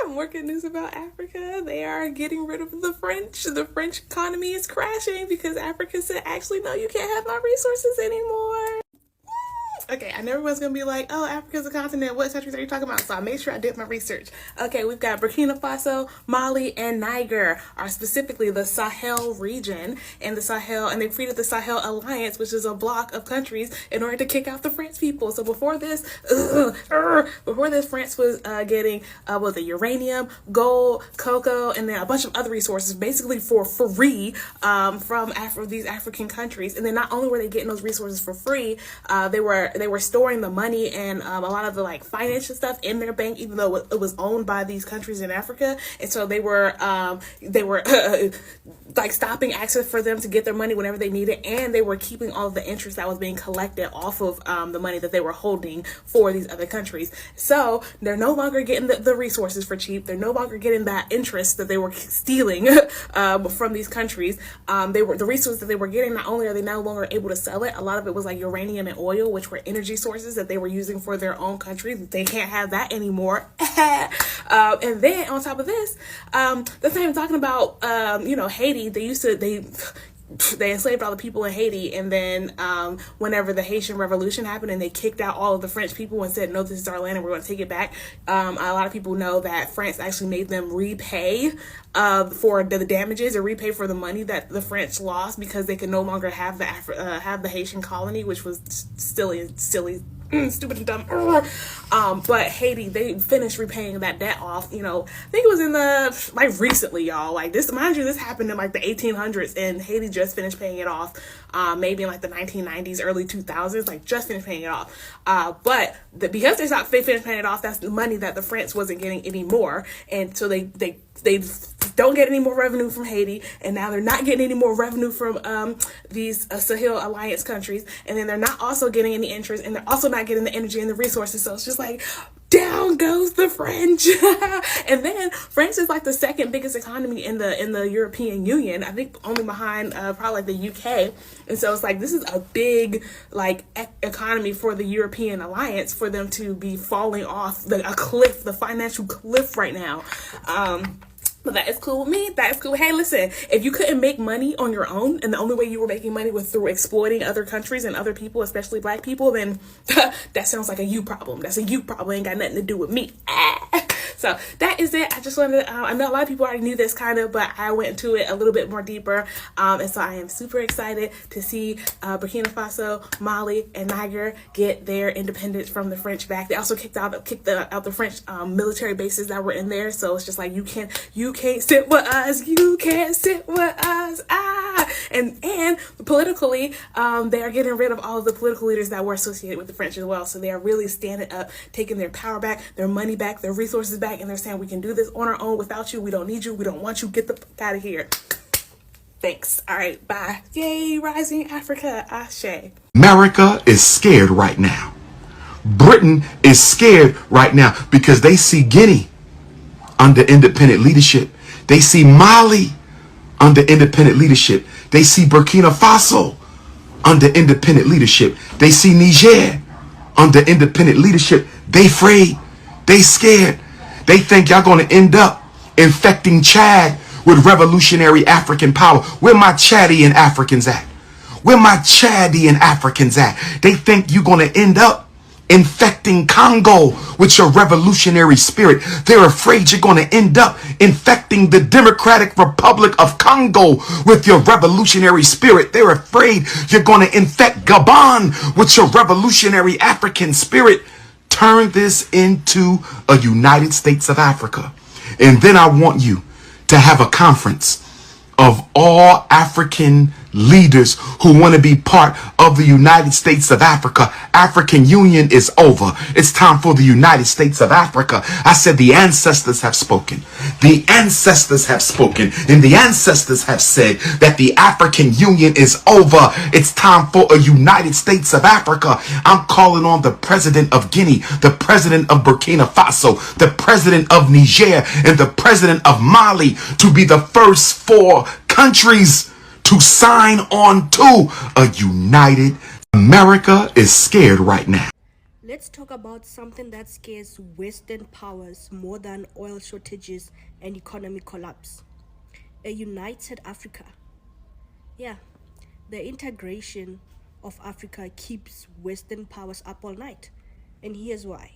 More good news about Africa. They are getting rid of the French. The French economy is crashing because Africa said, actually, no, you can't have my resources anymore. Okay, I never was gonna be like, oh, Africa's a continent. What countries are you talking about? So I made sure I did my research. Okay, we've got Burkina Faso, Mali, and Niger are specifically the Sahel region and the Sahel, and they created the Sahel Alliance, which is a block of countries in order to kick out the French people. So before this, France was getting the uranium, gold, cocoa, and then a bunch of other resources, basically for free from these African countries. And then not only were they getting those resources for free, they were storing the money and a lot of the like financial stuff in their bank, even though it was owned by these countries in Africa. And so they were like stopping access for them to get their money whenever they need it, and they were keeping all of the interest that was being collected off of the money that they were holding for these other countries. So they're no longer getting the resources for cheap. They're no longer getting that interest that they were stealing from these countries. The resources that they were getting, not only are they no longer able to sell it, a lot of it was like uranium and oil, which were energy sources that they were using for their own country. They can't have that anymore. And then on top of this, that's not even talking about Haiti. They enslaved all the people in Haiti, and then whenever the Haitian Revolution happened and they kicked out all of the French people and said, no, this is our land and we're going to take it back, a lot of people know that France actually made them repay for the damages or repay for the money that the French lost because they could no longer have the Haitian colony, which was silly, stupid and dumb. But Haiti, they finished repaying that debt off. I think it was in recently, y'all. Like this, mind you, this happened in like the 1800s, and Haiti just finished paying it off. Maybe in like the 1990s, early 2000s, like just finished paying it off. But because they finished paying it off, that's the money that the France wasn't getting anymore, and so they don't get any more revenue from Haiti, and now they're not getting any more revenue from these Sahel Alliance countries, and then they're not also getting any interest, and they're also not getting the energy and the resources. So it's just like, down goes the French. And then France is like the second biggest economy in the European Union, I think only behind probably like the UK. And so it's like, this is a big like economy for the European alliance for them to be falling off the financial cliff right now. But that is cool with me. That is cool. Hey, listen, if you couldn't make money on your own and the only way you were making money was through exploiting other countries and other people, especially black people, then that sounds like a you problem. That's a you problem. Ain't got nothing to do with me. So that is it. I just wanted to, I know a lot of people already knew this kind of, but I went into it a little bit more deeper. And so I am super excited to see Burkina Faso, Mali, and Niger get their independence from the French back. They also kicked out the French military bases that were in there. So it's just like, you can't sit with us. You can't sit with us. And politically, they are getting rid of all of the political leaders that were associated with the French as well. So they are really standing up, taking their power back, their money back, their resources back, and they're saying, we can do this on our own without you. We don't need you. We don't want you. Get the fuck out of here. Thanks. All right. Bye. Yay. Rising Africa. Ashe. America is scared right now. Britain is scared right now because they see Guinea under independent leadership. They see Mali under independent leadership. They see Burkina Faso under independent leadership. They see Niger under independent leadership. They afraid. They scared. They think y'all going to end up infecting Chad with revolutionary African power. Where my Chadian Africans at? Where my Chadian Africans at? They think you're going to end up infecting Congo with your revolutionary spirit. They're afraid you're going to end up infecting the Democratic Republic of Congo with your revolutionary spirit. They're afraid you're going to infect Gabon with your revolutionary African spirit. Turn this into a United States of Africa. And then I want you to have a conference of all African leaders who want to be part of the United States of Africa. African Union is over. It's time for the United States of Africa. I said the ancestors have spoken. The ancestors have spoken. And the ancestors have said that the African Union is over. It's time for a United States of Africa. I'm calling on the president of Guinea, the president of Burkina Faso, the president of Niger, and the president of Mali to be the first 4 countries to sign on to a united America is scared right now. let's talk about something that scares Western powers more than oil shortages and economic collapse. A united Africa. Yeah, the integration of Africa keeps Western powers up all night. And here's why.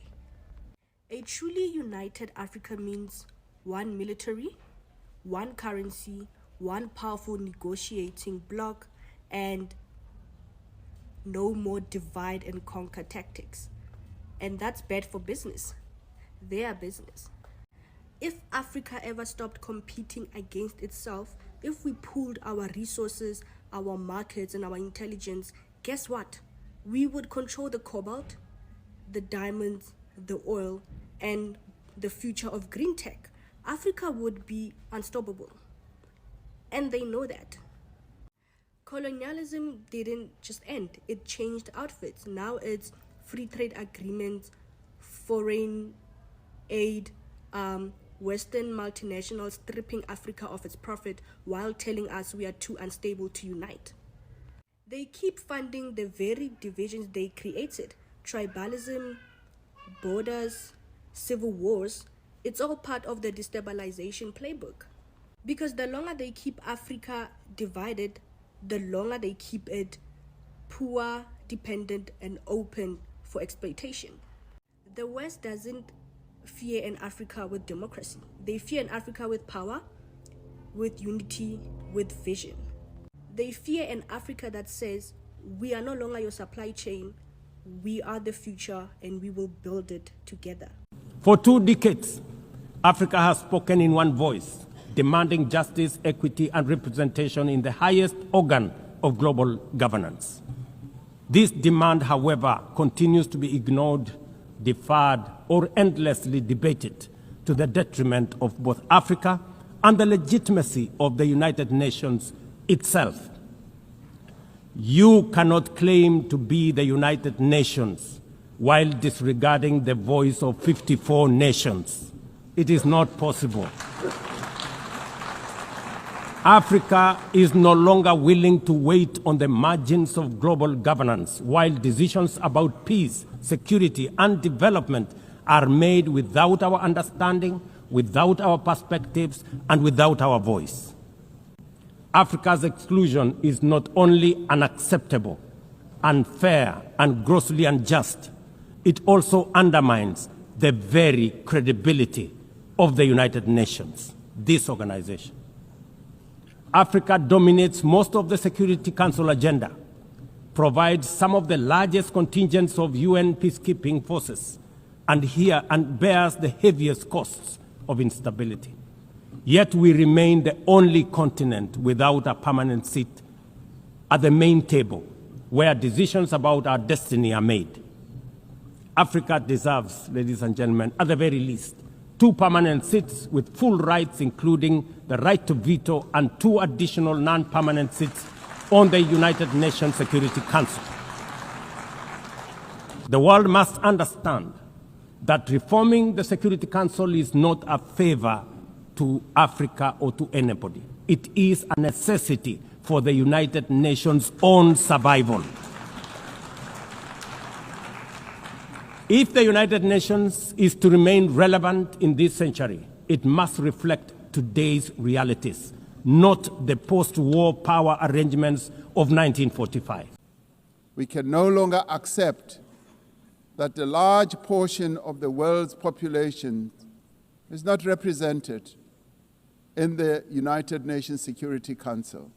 A truly united Africa means one military, one currency, one powerful negotiating bloc, and no more divide and conquer tactics. And that's bad for business. Their business. If Africa ever stopped competing against itself, if we pooled our resources, our markets, and our intelligence, guess what? We would control the cobalt, the diamonds, the oil, and the future of green tech. Africa would be unstoppable. And they know that. Colonialism didn't just end, it changed outfits. Now it's free trade agreements, foreign aid, Western multinationals stripping Africa of its profit while telling us we are too unstable to unite. They keep funding the very divisions they created. Tribalism, borders, civil wars, it's all part of the destabilization playbook. Because the longer they keep Africa divided, the longer they keep it poor, dependent, and open for exploitation. The West doesn't fear an Africa with democracy. They fear an Africa with power, with unity, with vision. They fear an Africa that says, we are no longer your supply chain, we are the future, and we will build it together. For 2 decades, Africa has spoken in one voice, demanding justice, equity, and representation in the highest organ of global governance. This demand, however, continues to be ignored, deferred, or endlessly debated to the detriment of both Africa and the legitimacy of the United Nations itself. You cannot claim to be the United Nations while disregarding the voice of 54 nations. It is not possible. Africa is no longer willing to wait on the margins of global governance while decisions about peace, security, and development are made without our understanding, without our perspectives, and without our voice. Africa's exclusion is not only unacceptable, unfair, and grossly unjust, it also undermines the very credibility of the United Nations, this organization. Africa dominates most of the Security Council agenda, provides some of the largest contingents of UN peacekeeping forces, and bears the heaviest costs of instability. Yet we remain the only continent without a permanent seat at the main table where decisions about our destiny are made. Africa deserves, ladies and gentlemen, at the very least, 2 permanent seats with full rights, including the right to veto, and 2 additional non-permanent seats on the United Nations Security Council. The world must understand that reforming the Security Council is not a favor to Africa or to anybody. It is a necessity for the United Nations' own survival. If the United Nations is to remain relevant in this century, it must reflect today's realities, not the post-war power arrangements of 1945. We can no longer accept that a large portion of the world's population is not represented in the United Nations Security Council.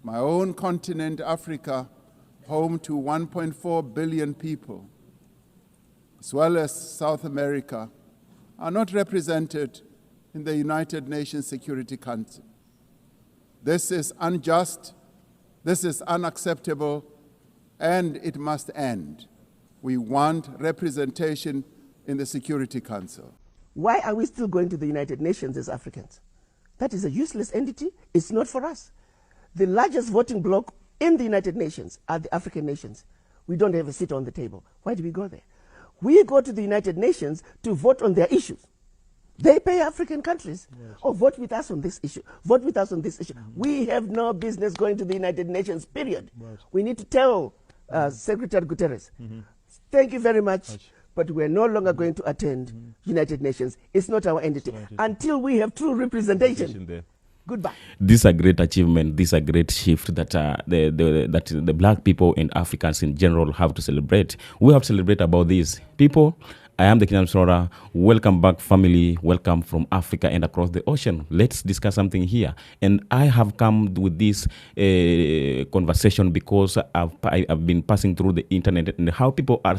My own continent, Africa, home to 1.4 billion people, as well as South America, are not represented in the United Nations Security Council. This is unjust, this is unacceptable, and it must end. We want representation in the Security Council. Why are we still going to the United Nations as Africans? That is a useless entity. It's not for us. The largest voting bloc in the United Nations are the African nations. We don't have a seat on the table. Why do we go there? We go to the United Nations to vote on their issues. They pay African countries. Yes. Oh, vote with us on this issue. Vote with us on this issue. Mm-hmm. We have no business going to the United Nations, period. Right. We need to tell Secretary Guterres, thank you very much. But we're no longer going to attend United Nations. It's not our entity until we have true representation there. Goodbye. This is a great achievement. This is a great shift that the black people and Africans in general have to celebrate. We have to celebrate about this. People, I am the Kenyan Sora. Welcome back, family. Welcome from Africa and across the ocean. Let's discuss something here. And I have come with this conversation because I've been passing through the internet and how people are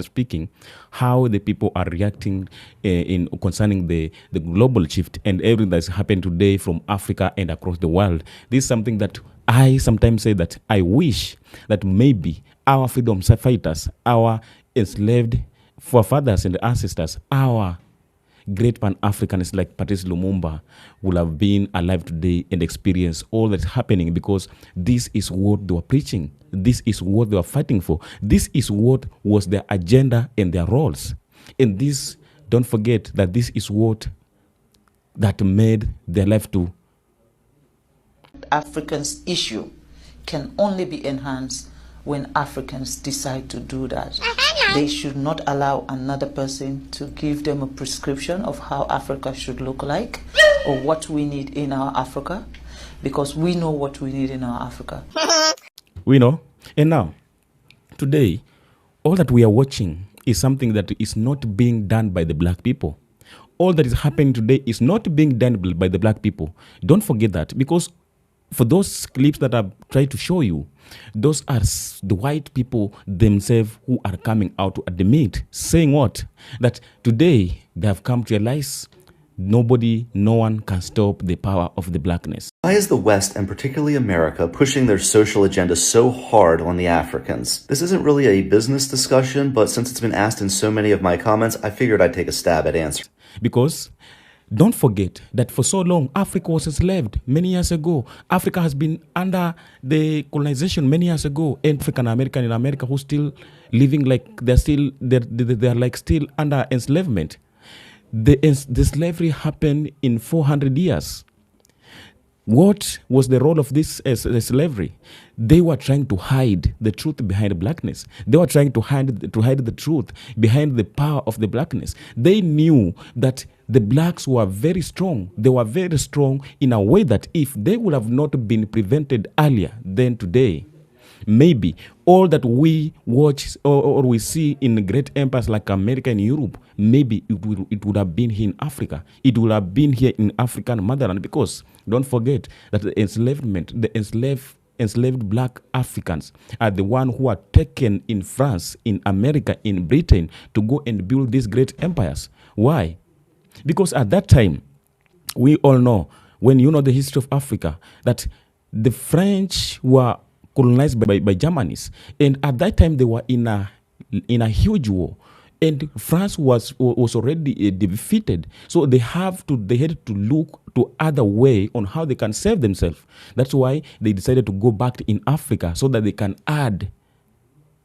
speaking, how the people are reacting in concerning the global shift and everything that's happened today from Africa and across the world. This is something that I sometimes say that I wish that maybe our freedom fighters, our enslaved forefathers and ancestors, our great Pan-Africanists like Patrice Lumumba would have been alive today and experience all that's happening, because this is what they were preaching. This is what they were fighting for. This is what was their agenda and their roles. And this, don't forget that this is what that made their life to. Africans' issue can only be enhanced when Africans decide to do that. They should not allow another person to give them a prescription of how Africa should look like or what we need in our Africa, because we know what we need in our Africa. We know. And now, today, all that we are watching is something that is not being done by the black people. All that is happening today is not being done by the black people. Don't forget that, because for those clips that I've tried to show you, those are the white people themselves who are coming out to admit, saying what? That today they have come to realize no one can stop the power of the blackness. Why is the West, and particularly America, pushing their social agenda so hard on the Africans? This isn't really a business discussion, but since it's been asked in so many of my comments, I figured I'd take a stab at answering. Because don't forget that for so long, Africa was enslaved many years ago. Africa has been under the colonization many years ago. And African American in America who still living like they're like still under enslavement. The slavery happened in 400 years. What was the role of this slavery? They were trying to hide the truth behind blackness. They were trying to hide the truth behind the power of the blackness. They knew that the blacks were very strong. They were very strong in a way that if they would have not been prevented earlier than today, maybe all that we watch or we see in great empires like America and Europe, maybe it would have been here in Africa. It would have been here in African motherland, because don't forget that the enslaved black Africans are the ones who are taken in France, in America, in Britain to go and build these great empires. Why? Because at that time, we all know, when you know the history of Africa, that the French were colonized by Germans, and at that time they were in a huge war, and France was already defeated. So they had to look to other way on how they can save themselves. That's why they decided to go back in Africa so that they can add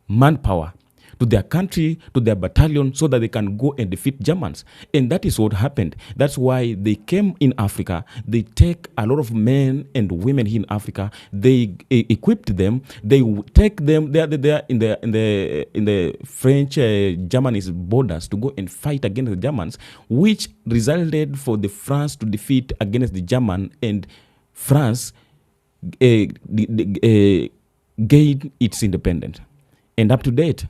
manpower to their country, to their battalion, so that they can go and defeat Germans. And that is what happened. That's why they came in Africa. They take a lot of men and women here in Africa. They equipped them. They take them there in the French Germany's borders to go and fight against the Germans, which resulted for the France to defeat against the German, and France gained its independence. And up to date,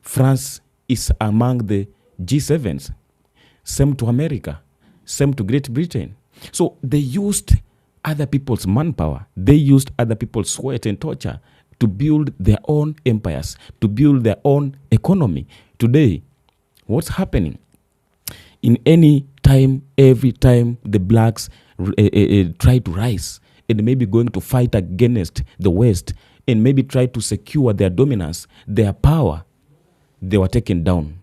France is among the G7s, same to America, same to Great Britain. So they used other people's manpower. They used other people's sweat and torture to build their own empires, to build their own economy. Today, what's happening? In any time, every time the blacks try to rise and maybe going to fight against the West and maybe try to secure their dominance, their power, they were taken down.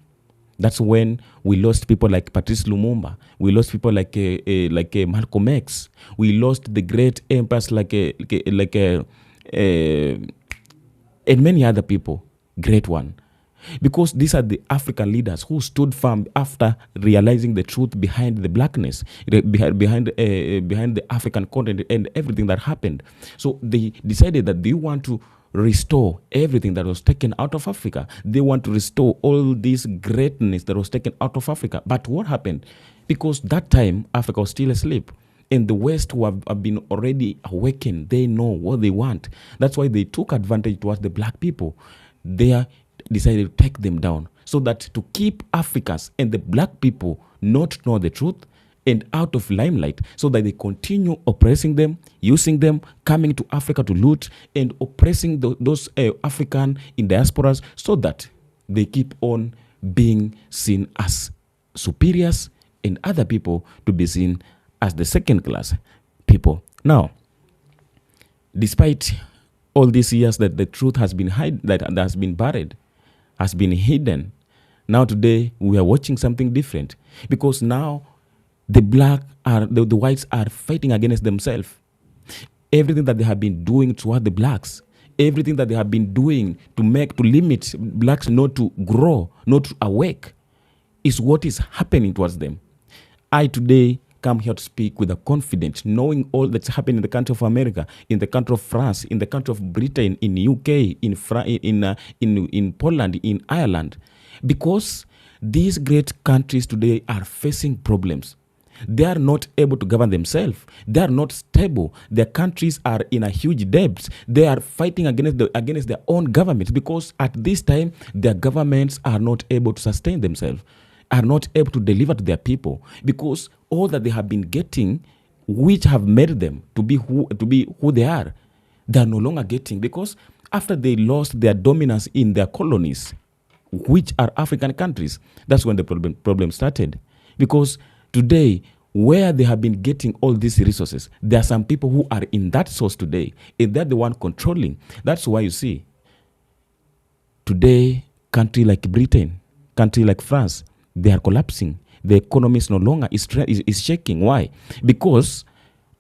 That's when we lost people like Patrice Lumumba. We lost people like Malcolm X. We lost the great empires like and many other people. Great one. Because these are the African leaders who stood firm after realizing the truth behind the blackness, behind the African continent and everything that happened. So they decided that they want to restore everything that was taken out of Africa. They want to restore all this greatness that was taken out of Africa. But what happened? Because that time, Africa was still asleep. And the West, who have been already awakened, they know what they want. That's why they took advantage towards the black people. They decided to take them down, so that to keep Africans and the black people not know the truth and out of limelight, so that they continue oppressing them, using them, coming to Africa to loot and oppressing those African in diasporas, so that they keep on being seen as superiors and other people to be seen as the second class people. Now, despite all these years that the truth has been that has been buried, has been hidden, now today we are watching something different, because now the whites are fighting against themselves. Everything that they have been doing toward the blacks, everything that they have been doing to limit blacks not to grow, not to awake, is what is happening towards them. I today come here to speak with a confidence, knowing all that's happening in the country of America, in the country of France, in the country of Britain, in UK, in Poland, in Ireland, because these great countries today are facing problems. They are not able to govern themselves. They are not stable. Their countries are in a huge debt. They are fighting against their own governments, because at this time their governments are not able to sustain themselves, are not able to deliver to their people, because all that they have been getting, which have made them to be who they are no longer getting, because after they lost their dominance in their colonies, which are African countries, that's when the problem started. Because today, where they have been getting all these resources, there are some people who are in that source today, and they're the one controlling. That's why you see today, country like Britain, country like France, they are collapsing. The economy is no longer is shaking. Why? Because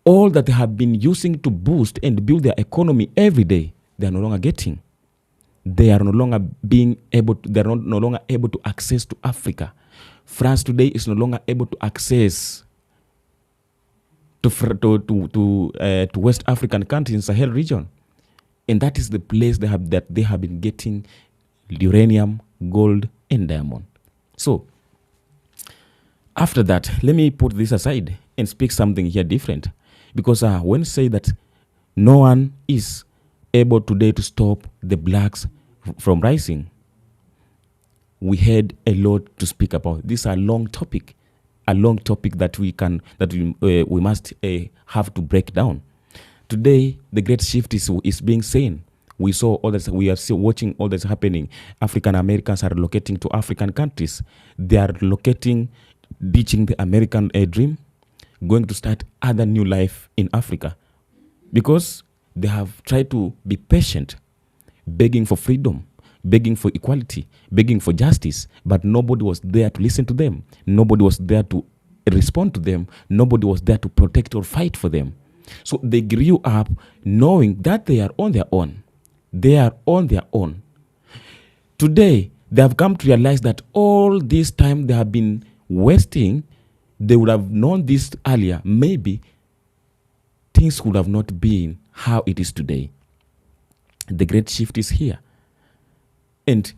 all that they have been using to boost and build their economy every day, they are no longer getting. They are no longer no longer able to access to Africa. France today is no longer able to access to West African countries in Sahel region, and that is the place they have been getting uranium, gold, and diamond. So after that, let me put this aside and speak something here different, because when say that no one is able today to stop the blacks from rising, we had a lot to speak about. This is a long topic that we must have to break down. Today, the great shift is being seen. We saw all this. We are still watching all that's happening. African Americans are relocating to African countries. They are relocating, ditching the American dream, going to start other new life in Africa, because they have tried to be patient, begging for freedom, begging for equality, begging for justice, but nobody was there to listen to them. Nobody was there to respond to them. Nobody was there to protect or fight for them. So they grew up knowing that they are on their own. They are on their own. Today, they have come to realize that all this time they have been wasting, they would have known this earlier, maybe things would have not been how it is today. The great shift is here. And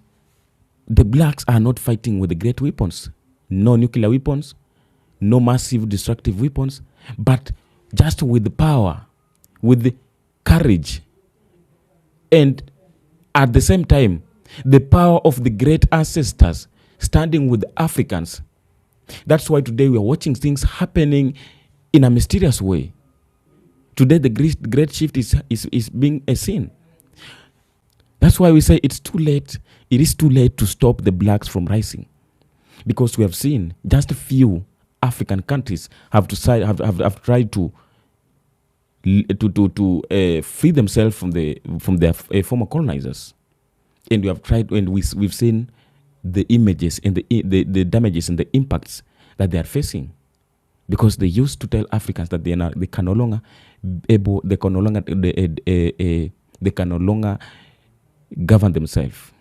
the blacks are not fighting with the great weapons. No nuclear weapons, no massive destructive weapons, but just with the power, with the courage, and at the same time, the power of the great ancestors standing with the Africans. That's why today we are watching things happening in a mysterious way. Today the great shift is being seen. That's why we say it's too late. It is too late to stop the blacks from rising, because we have seen just a few African countries have tried to free themselves from their former colonizers, and we have tried, and we've seen the images and the damages and the impacts that they are facing, because they used to tell Africans that they can no longer govern themselves,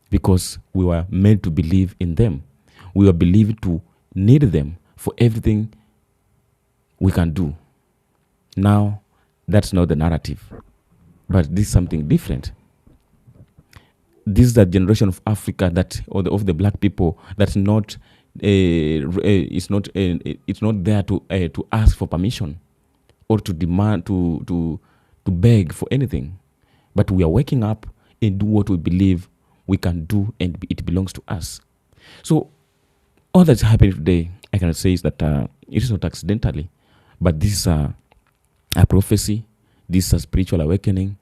because we were meant to believe in them. We were believed to need them for everything we can do. Now, that's not the narrative. But this is something different. This is the generation of Africa that, or of the black people, that's not, it's not there to ask for permission or to demand, to beg for anything. But we are waking up and do what we believe we can do, and it belongs to us. So all that's happening today, I can say, is that it is not accidentally, but this is a prophecy, this is a spiritual awakening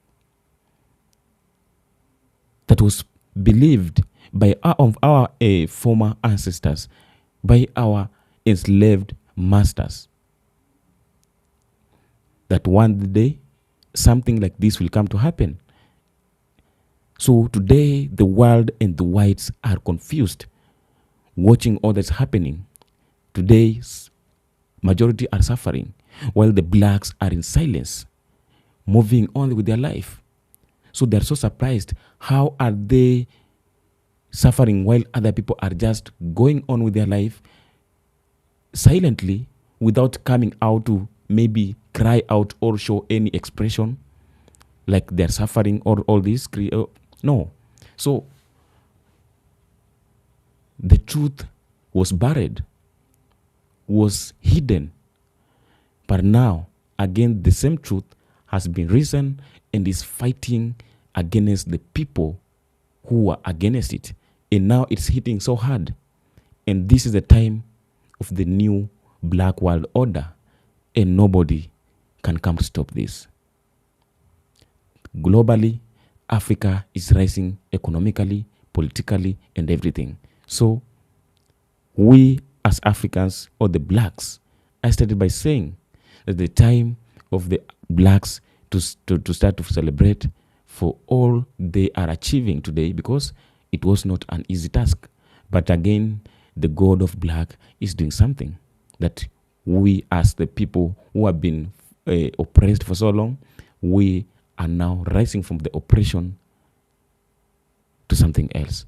that was believed by our former ancestors, by our enslaved masters, that one day something like this will come to happen. So today the world and the whites are confused, watching all that's happening. Today's majority are suffering, while the blacks are in silence, moving on with their life. So they're so surprised. How are they suffering while other people are just going on with their life silently, without coming out to maybe cry out or show any expression like they're suffering or all this? No. So the truth was buried, was hidden. But now, again, the same truth has been risen and is fighting against the people who are against it. And now it's hitting so hard. And this is the time of the new black world order. And nobody can come to stop this. Globally, Africa is rising economically, politically, and everything. So we as Africans, or the blacks, I started by saying that the time of the blacks to start to celebrate for all they are achieving today, because it was not an easy task. But again, the God of black is doing something that we, as the people who have been oppressed for so long, we are now rising from the oppression to something else.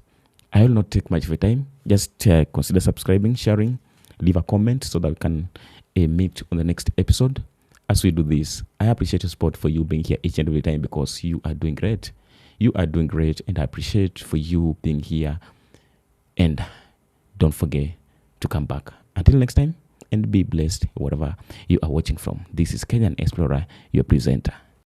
I will not take much of your time. Just consider subscribing, sharing, leave a comment so that we can meet on the next episode. As we do this, I appreciate your support for you being here each and every time, because you are doing great. You are doing great, and I appreciate for you being here. And don't forget to come back. Until next time, and be blessed wherever you are watching from. This is Kenyan Explorer, your presenter.